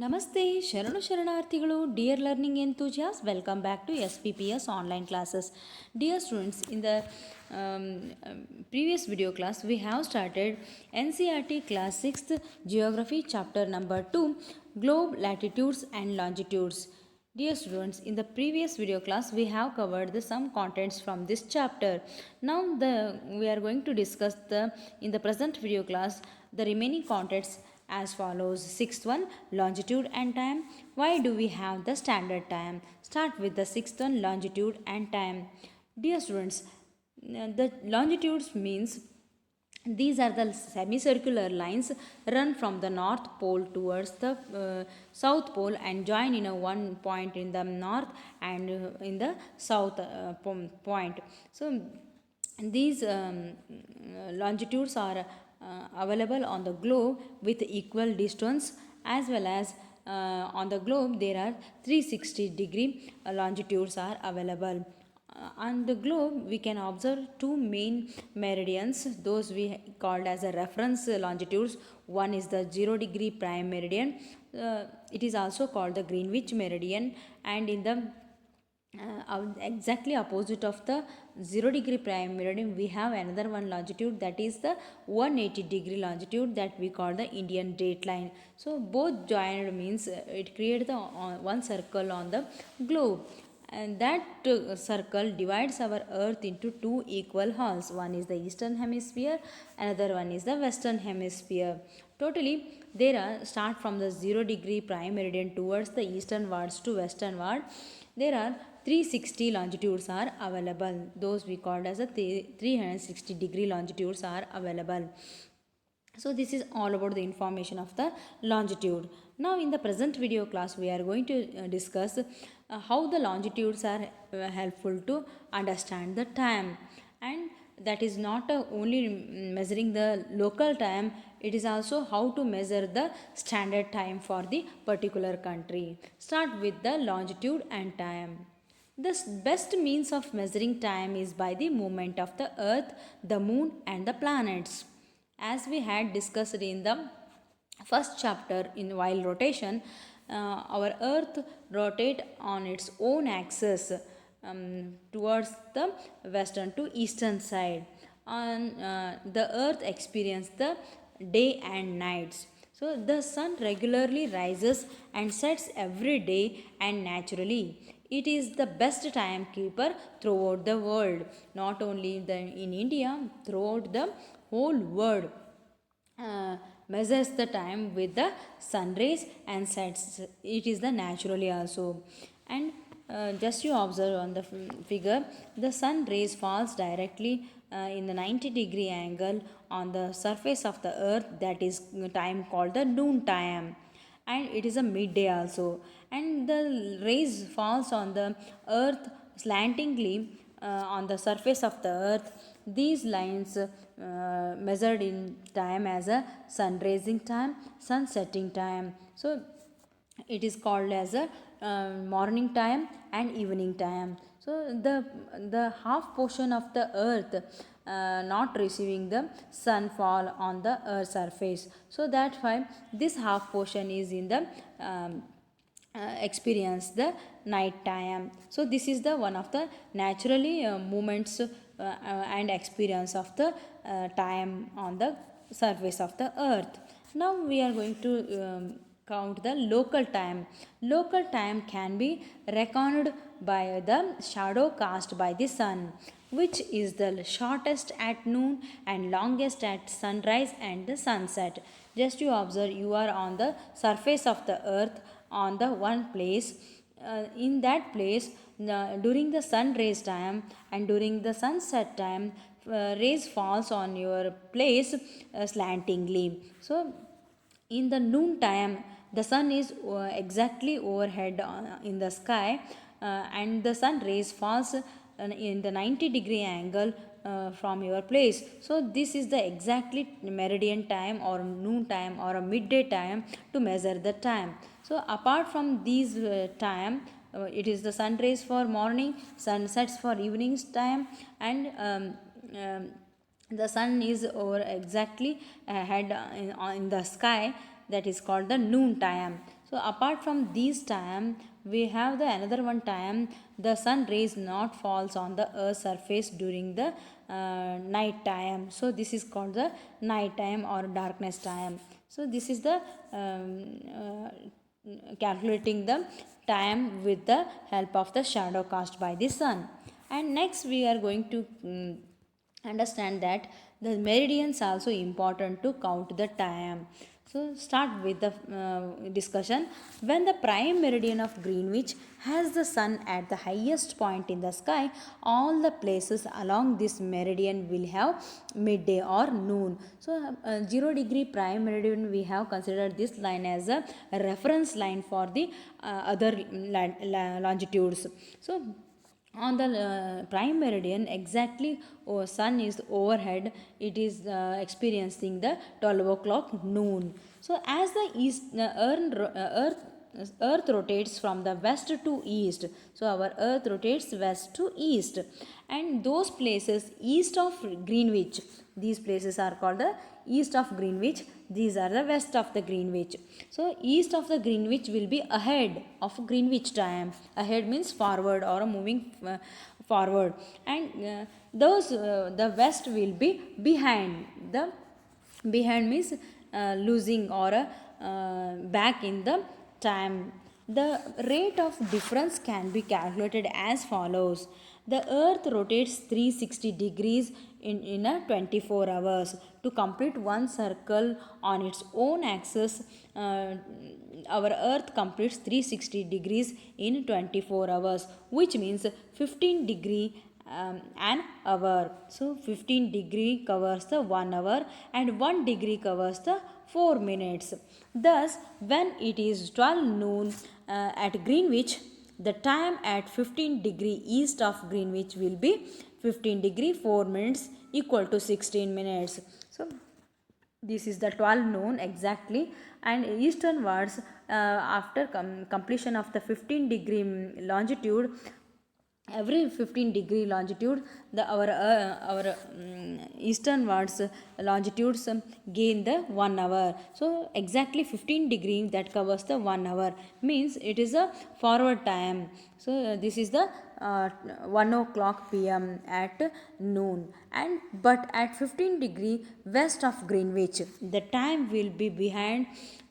ನಮಸ್ತೆ ಶರಣು ಶರಣಾರ್ಥಿಗಳು dear learning enthusiasts, welcome back to SPPS online classes. Dear students, in the previous video class we have started NCERT class 6th geography chapter number 2, globe latitudes and longitudes. Dear students, in the previous video class we have covered some contents from this chapter. Now we are going to discuss in the present video class the remaining contents as follows. Sixth one, longitude and time. Why do we have the standard time? Start with the sixth one, longitude and time. Dear students, the longitudes means these are the semicircular lines run from the north pole towards the south pole and join in a one point in the north and in the south point. So these longitudes are available on the globe with equal distance, as well as on the globe there are 360-degree longitudes are available. On the globe we can observe two main meridians, those we called as a reference longitudes. One is the 0-degree prime meridian, it is also called the Greenwich meridian, and in the exactly opposite of the 0-degree prime meridian we have another one longitude, that is the 180-degree longitude that we call the Indian date line. So both joined means it creates the one circle on the globe, and that circle divides our earth into two equal halves. One is the eastern hemisphere, another one is the western hemisphere. Totally there are, start from the 0-degree prime meridian towards the easternwards to westernward, there are 360 longitudes are available, those we called as a 360-degree longitudes are available. So this is all about the information of the longitude. Now in the present video class we are going to discuss how the longitudes are helpful to understand the time, and that is not only measuring the local time, it is also how to measure the standard time for the particular country. Start with the longitude and time. The best means of measuring time is by the movement of the earth, the moon and the planets. As we had discussed in the first chapter, in while rotation, our earth rotate on its own axis towards the western to eastern side. On the earth experience the day and nights. So the sun regularly rises and sets every day, and naturally it is the best timekeeper throughout the world, not only in India, throughout the whole world. Measures the time with the sun rays and sets it is the naturally also. And just you observe on the figure, the sun rays falls directly in the 90-degree angle on the surface of the earth, that is time called the noon time, and it is a midday also, and the rays falls on the earth slantingly on the surface of the earth. These lines measured in time as a sun rising time, sun setting time. So it is called as a morning time and evening time. So the half portion of the earth not receiving the sunfall on the earth surface, so that's why this half portion is in the experience the night time. So this is the one of the naturally movements and experience of the time on the surface of the earth. Now we are going to count the local time. Local time can be reckoned by the shadow cast by the sun, which is the shortest at noon and longest at sunrise and the sunset. Just you observe, you are on the surface of the earth on the one place. In that place, during the sun rays time and during the sunset time, rays falls on your place slantingly. So in the noon time the sun is exactly overhead in the sky, and the sun rays falls in the 90-degree angle from your place. So this is the exactly meridian time or noon time or a midday time to measure the time. So apart from these time, it is the sun rays for morning, sunsets for evenings time, and the sun is over exactly ahead in the sky, that is called the noon time. So apart from these time, we have the another one time the sun rays not falls on the earth's surface during the night time. So this is called the night time or darkness time. So this is the calculating the time with the help of the shadow cast by the sun. And next we are going to understand that the meridians also important to count the time. So start with the discussion. When the prime meridian of Greenwich has the sun at the highest point in the sky, all the places along this meridian will have midday or noon. So 0 degree prime meridian, we have considered this line as a reference line for the other longitudes. So on the prime meridian, exactly sun is overhead, it is experiencing the 12 o'clock noon. So as the earth rotates from the west to east, so our earth rotates west to east, and those places east of Greenwich, these places are called the east of Greenwich, these are the west of the Greenwich. So east of the Greenwich will be ahead of Greenwich time. Ahead means forward or moving forward, and those the west will be behind. The behind means losing or back in the time. The rate of difference can be calculated as follows. The earth rotates 360 degrees in a 24 hours. To complete one circle on its own axis, our earth completes 360 degrees in 24 hours, which means 15 degree an hour. So 15 degree covers the 1 hour and 1 degree covers the 4 minutes. Thus, when it is 12 noon at Greenwich, the time at 15 degree east of Greenwich will be 15 degree 4 minutes equal to 16 minutes. So this is the 12 noon exactly, and easternwards after completion of the 15 degree longitude, every 15 degree longitude the our easternwards longitudes gain the 1 hour. So exactly 15 degree that covers the 1 hour means it is a forward time. So this is the 1 o'clock pm at noon, and but at 15 degree west of Greenwich, the time will be behind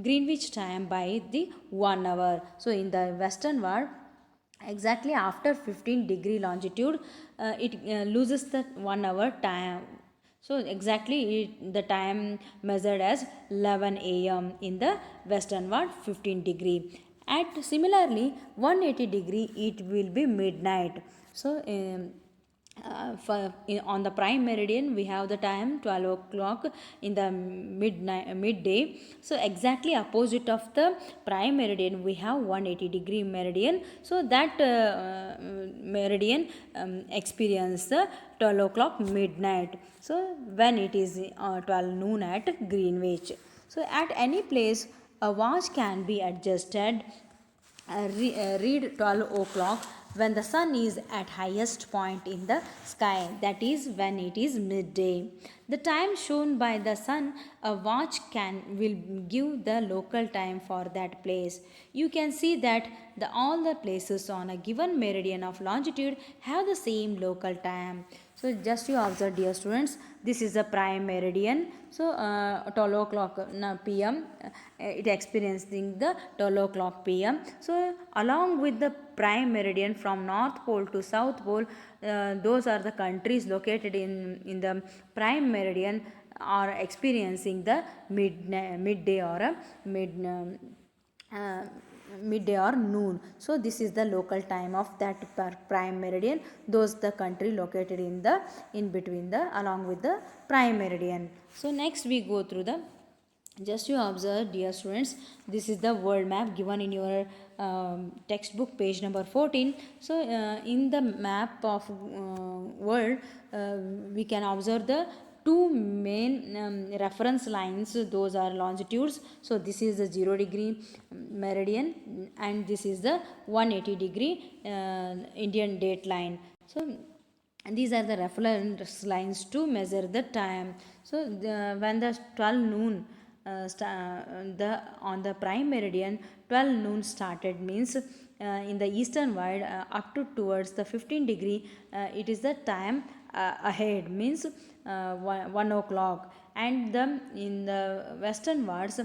Greenwich time by the 1 hour. So in the western world, exactly after 15 degree longitude, it loses the 1 hour time. So exactly the time measured as 11 a.m. in the western world 15 degree. At similarly 180 degree it will be midnight. So on the prime meridian we have the time 12 o'clock in the midday. So exactly opposite of the prime meridian we have 180 degree meridian. So that meridian experience the 12 o'clock midnight. So when it is 12 noon at Greenwich, so at any place a watch can be adjusted. Read 12 o'clock when the sun is at highest point in the sky, that is when it is midday. The time shown by the sun, a watch will give the local time for that place. You can see that all the places on a given meridian of longitude have the same local time. So just you observe, dear students, this is the prime meridian. So 12 o'clock pm, it experiencing the 12 o'clock pm. So along with the prime meridian from north pole to south pole, those are the countries located in the prime meridian are experiencing the midday or a midday or noon. So this is the local time of that prime meridian, those the country located in between the along with the prime meridian. So next we go through the, just you observe, dear students, this is the world map given in your textbook page number 14. So in the map of world, we can observe the two main reference lines, those are longitudes. So this is the 0 degree meridian and this is the 180 degree Indian date line. So these are the reference lines to measure the time. So when the 12 noon on the prime meridian 12 noon started means in the eastern world up to towards the 15 degree it is the time ahead means 1 o'clock, and the in the western words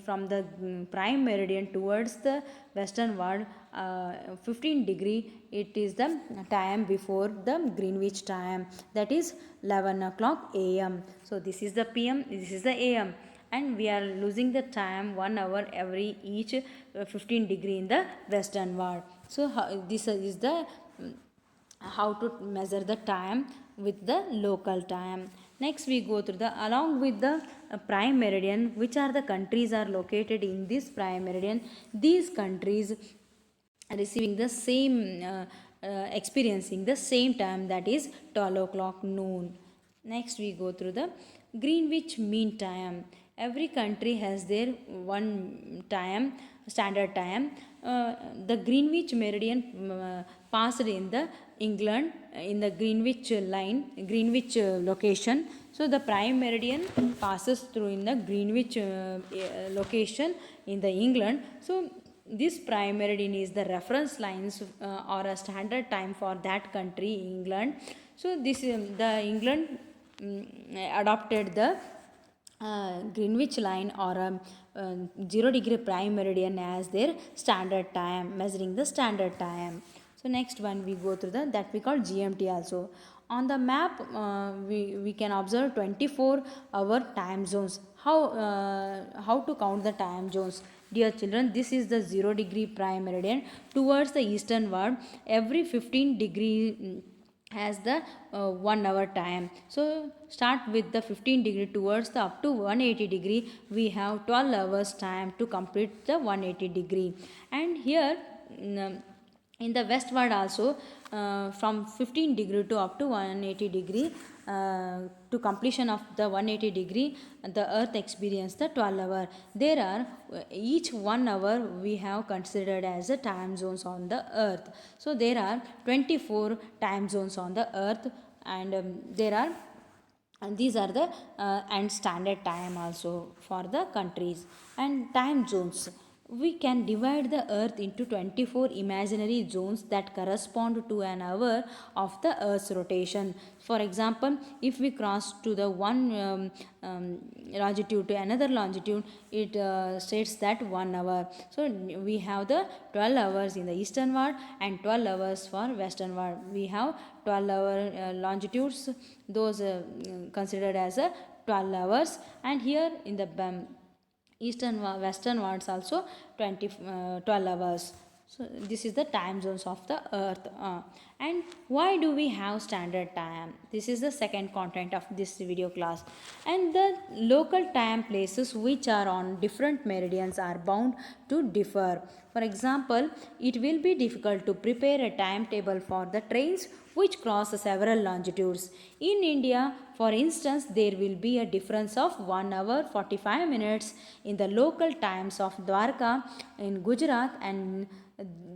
from the prime meridian towards the western world 15 degree it is the time before the Greenwich time, that is 11 o'clock am. So this is the pm, this is the am, and we are losing the time 1 hour every each 15 degree in the western world. So this is the how to measure the time with the local time. Next we go through the along with the prime meridian, which are the countries are located in this prime meridian. These countries receiving the same experiencing the same time, that is 12 o'clock noon. Next we go through the Greenwich mean time. Every country has their one time, standard time. The Greenwich meridian passed in the England in the Greenwich line, Greenwich location. So the prime meridian passes through in the Greenwich location in the England. So this prime meridian is the reference lines or a standard time for that country, England. So this the England adopted the Greenwich line or 0 degree prime meridian as their standard time, measuring the standard time. So next one we go through the that we call GMT also. On the map we can observe 24-hour time zones. How to count the time zones? Dear children, this is the 0 degree prime meridian towards the eastern world. Every 15 degree has the 1 hour time. So start with the 15 degree towards the up to 180 degree, we have 12 hours time to complete the 180 degree. And here in the westward also from 15 degree to up to 180 degree to completion of the 180 degree the earth experience the 12 hour. There are each 1 hour we have considered as a time zones on the earth. So there are 24 time zones on the earth, and there are, and these are the and standard time also for the countries and time zones. We can divide the earth into 24 imaginary zones that correspond to an hour of the earth's rotation. For example, if we cross to the one longitude to another longitude, it states that 1 hour. So we have the 12 hours in the eastern world and 12 hours for western world. We have 12 hour longitudes, those considered as a 12 hours, and here in the eastern western worlds also 12 hours. So this is the time zones of the earth. And why do we have standard time? This is the second content of this video class. And the local time places which are on different meridians are bound to differ. For example, it will be difficult to prepare a timetable for the trains which cross several longitudes. In India, for instance, there will be a difference of 1 hour 45 minutes in the local times of Dwarka in Gujarat and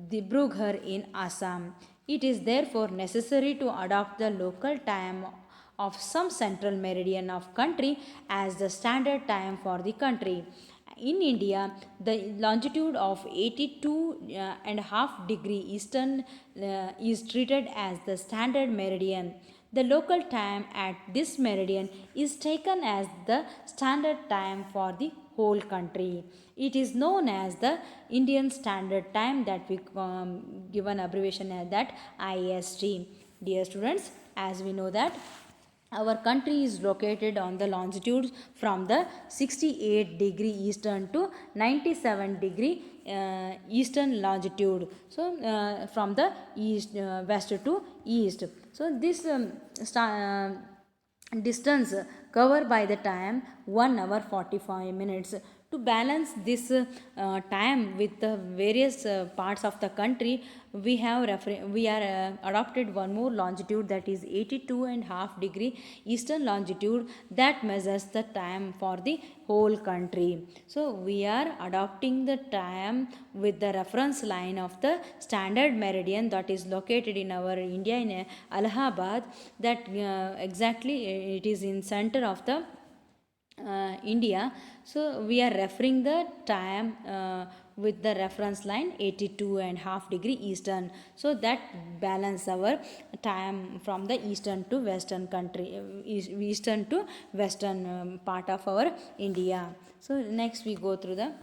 Dibrugarh in Assam. It is therefore necessary to adopt the local time of some central meridian of country as the standard time for the country. In India, the longitude of 82 and half degree eastern is treated as the standard meridian. The local time at this meridian is taken as the standard time for the whole country. It is known as the Indian Standard Time, that we give an abbreviation as that IST. Dear students, as we know that our country is located on the longitude from the 68 degree eastern to 97 degree eastern longitude. So from the east west to east. So this distance covered by the time 1 hour 45 minutes. To balance this time with the various parts of the country, we have adopted one more longitude, that is 82 and half degree eastern longitude, that measures the time for the whole country. So we are adopting the time with the reference line of the standard meridian that is located in our India in Allahabad, that exactly it is in center of the India. So we are referring the time with the reference line 82 and half degree eastern. So that balance our time from the eastern to western country, eastern to western part of our India. So next we go through the,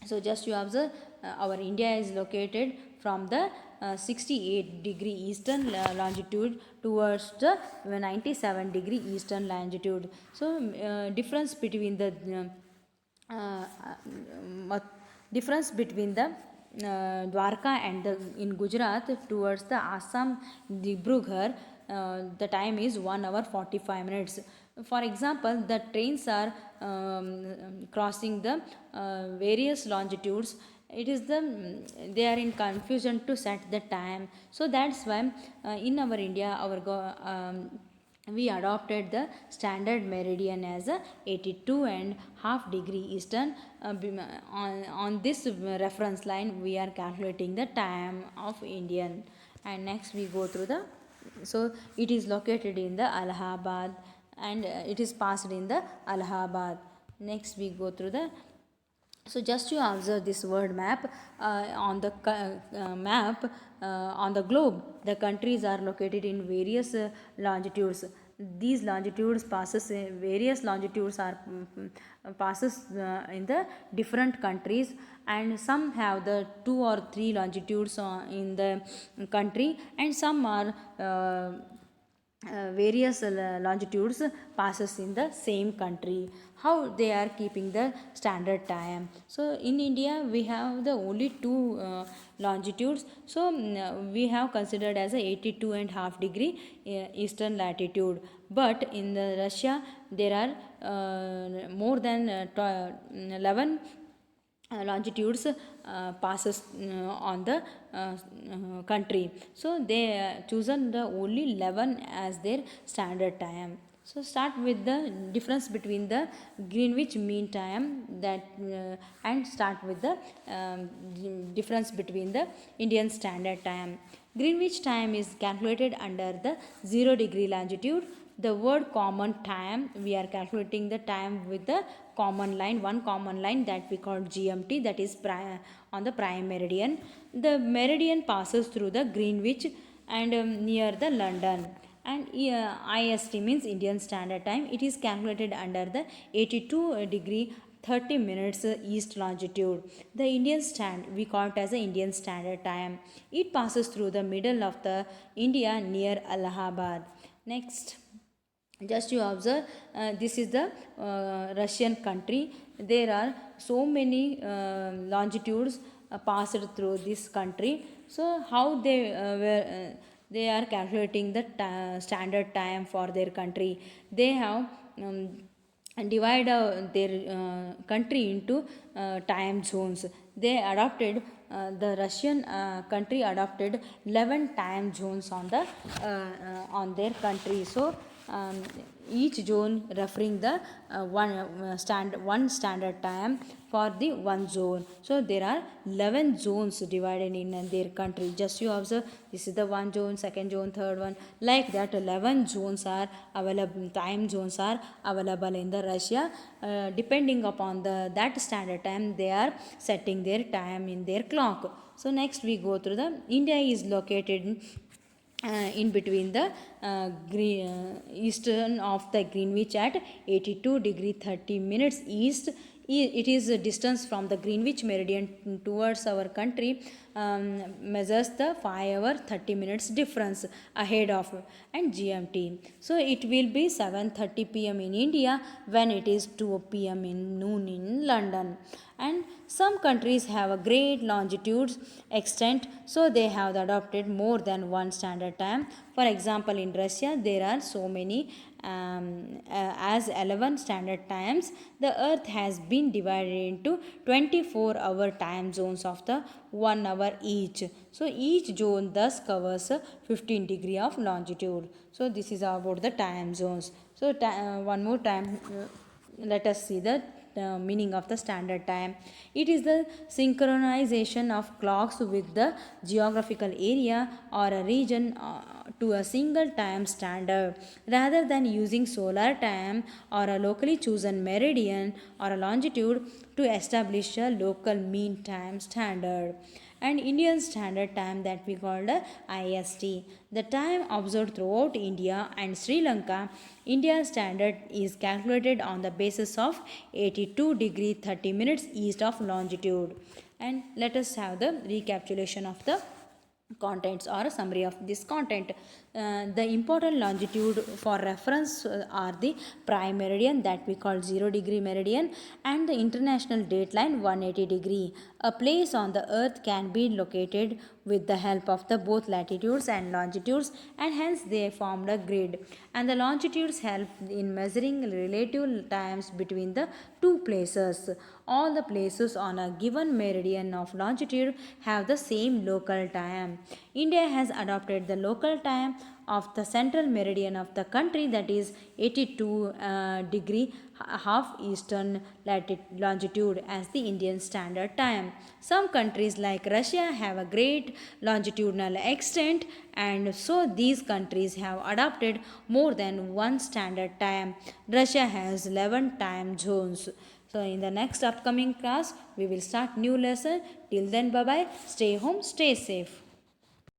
so just you observe, our India is located from the 68 degree eastern longitude towards the 97 degree eastern longitude. So difference between the difference between the Dwarka and the in Gujarat towards the Assam Dibrugarh, the time is 1 hour 45 minutes. For example, the trains are crossing the various longitudes. It is the they are in confusion to set the time. So that's why in our India, we adopted the standard meridian as a 82 and half degree eastern. On this reference line we are calculating the time of Indian. And next we go through the, so it is located in the Allahabad, and it is passed in the Allahabad. Next we go through the, so just you observe this word map on the map on the globe. The countries are located in various longitudes. These longitudes passes various longitudes are passes in the different countries, and some have the 2 or 3 longitudes in the country, and some are various longitudes passes in the same country. How they are keeping the standard time? So in India we have the only 2 longitudes. So we have considered as a 82 and half degree eastern latitude, but in the Russia there are more than 11 longitudes passes on the country. So they chosen the only 11 as their standard time. So start with the difference between the Greenwich Mean Time that and start with the difference between the Indian Standard Time. Greenwich time is calculated under the 0 degree longitude. The word common time, we are calculating the time with the common line, one common line that we call GMT, that is on the prime meridian. The meridian passes through the Greenwich and near the London. And IST means Indian Standard Time. It is calculated under the 82 degree 30 minutes east longitude. The Indian we call it as the Indian Standard Time. It passes through the middle of the India near Allahabad. Next, just you observe, this is the Russian country. There are so many longitudes passed through this country. So how they are calculating the standard time for their country? They have divide their country into time zones. They adopted the Russian country adopted 11 time zones on their country. So each zone referring the one standard time for the one zone. So there are 11 zones divided in their country. Just you observe, this is the one zone, second zone, third one, like that 11 zones are available, time zones are available in the Russia. Depending upon that standard time, they are setting their time in their clock. So next we go through the, India is located in between the eastern of the Greenwich at 82 degree 30 minutes east. It is a distance from the Greenwich meridian towards our country, measures the 5 hour 30 minutes difference ahead of and GMT. So it will be 7:30 p.m. in India when it is 2 p.m. in noon in London. And some countries have a great longitudes extent, so they have adopted more than one standard time. For example, in Russia there are so many as 11 standard times. The earth has been divided into 24-hour time zones of the 1 hour each. So each zone thus covers 15 degree of longitude. So this is about the time zones. So one more time, let us see the meaning of the standard time. It is the synchronization of clocks with the geographical area or a region to a single time standard rather than using solar time or a locally chosen meridian or a longitude to establish a local mean time standard. And Indian Standard Time that we call the IST. The time observed throughout India and Sri Lanka, India Standard is calculated on the basis of 82 degree 30 minutes east of longitude. And let us have the recapitulation of the contents or a summary of this content. The important longitude for reference are the prime meridian that we call 0 degree meridian and the international dateline 180 degree. A place on the earth can be located with the help of the both latitudes and longitudes, and hence they formed a grid, and the longitudes help in measuring relative times between the two places. All the places on a given meridian of longitude have the same local time. India has adopted the local time of the central meridian of the country, that is 82 degree half eastern longitude, as the Indian Standard Time. Some countries like Russia have a great longitudinal extent, and so these countries have adopted more than one standard time. Russia has 11 time zones. So in the next upcoming class we will start new lesson. Till then, bye bye, stay home, stay safe.